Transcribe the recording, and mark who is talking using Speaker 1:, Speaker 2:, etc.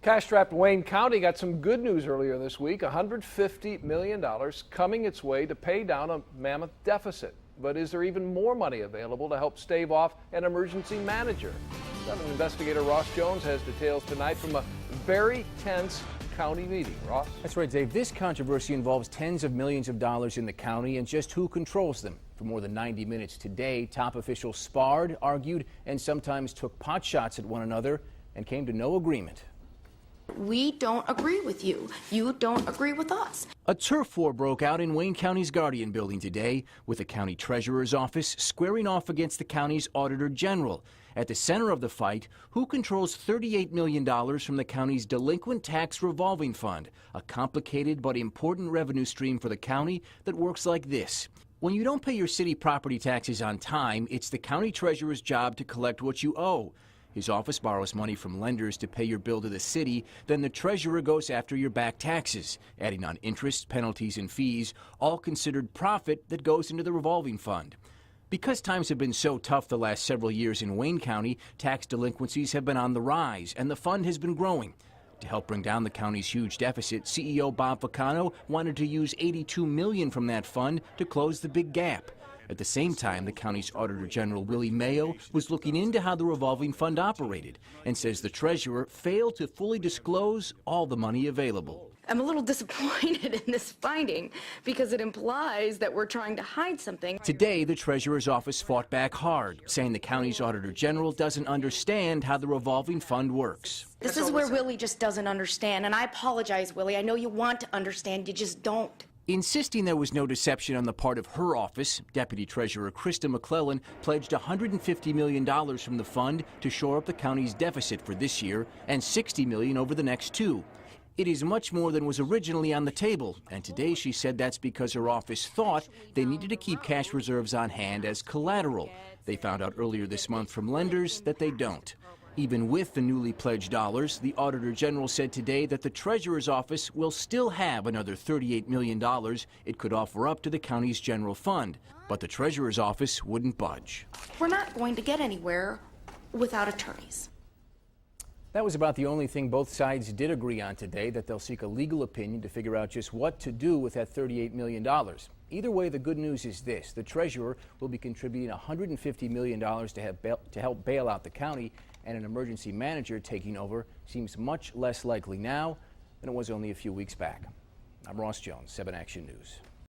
Speaker 1: Cash-strapped Wayne County got some good news earlier this week. $150 million coming its way to pay down a mammoth deficit. But is there even more money available to help stave off an emergency manager? 7 investigator Ross Jones has details tonight from a very tense county meeting. Ross?
Speaker 2: That's right, Dave. This controversy involves tens of millions of dollars in the county and just who controls them. For more than 90 minutes today, top officials sparred, argued, and sometimes took pot shots at one another and came to no agreement.
Speaker 3: We don't agree with you. You don't agree with us.
Speaker 2: A turf war broke out in Wayne County's Guardian building today, with the county treasurer's office squaring off against the county's auditor general. At the center of the fight, who controls $38 million from the county's delinquent tax revolving fund, a complicated but important revenue stream for the county that works like this. When you don't pay your city property taxes on time, it's the county treasurer's job to collect what you owe. His office borrows money from lenders to pay your bill to the city, then the treasurer goes after your back taxes, adding on interest, penalties, and fees, all considered profit that goes into the revolving fund. Because times have been so tough the last several years in Wayne County, tax delinquencies have been on the rise, and the fund has been growing. To help bring down the county's huge deficit, CEO Bob Vacano wanted to use $82 million from that fund to close the big gap. At the same time, the county's Auditor General, Willie Mayo, was looking into how the revolving fund operated and says the treasurer failed to fully disclose all the money available.
Speaker 3: I'm a little disappointed in this finding because it implies that we're trying to hide something.
Speaker 2: Today, the treasurer's office fought back hard, saying the county's Auditor General doesn't understand how the revolving fund works.
Speaker 3: This is where Willie just doesn't understand, and I apologize, Willie. I know you want to understand, you just don't.
Speaker 2: Insisting there was no deception on the part of her office, Deputy Treasurer Krista McClellan pledged $150 million from the fund to shore up the county's deficit for this year and $60 million over the next 2. It is much more than was originally on the table, and today she said that's because her office thought they needed to keep cash reserves on hand as collateral. They found out earlier this month from lenders that they don't. Even with the newly pledged dollars, the Auditor General said today that the Treasurer's office will still have another $38 million it could offer up to the county's general fund. But the Treasurer's office wouldn't budge.
Speaker 3: We're not going to get anywhere without attorneys.
Speaker 2: That was about the only thing both sides did agree on today, that they'll seek a legal opinion to figure out just what to do with that $38 million. Either way, the good news is this. The treasurer will be contributing $150 million to help bail out the county, and an emergency manager taking over seems much less likely now than it was only a few weeks back. I'm Ross Jones, 7 Action News.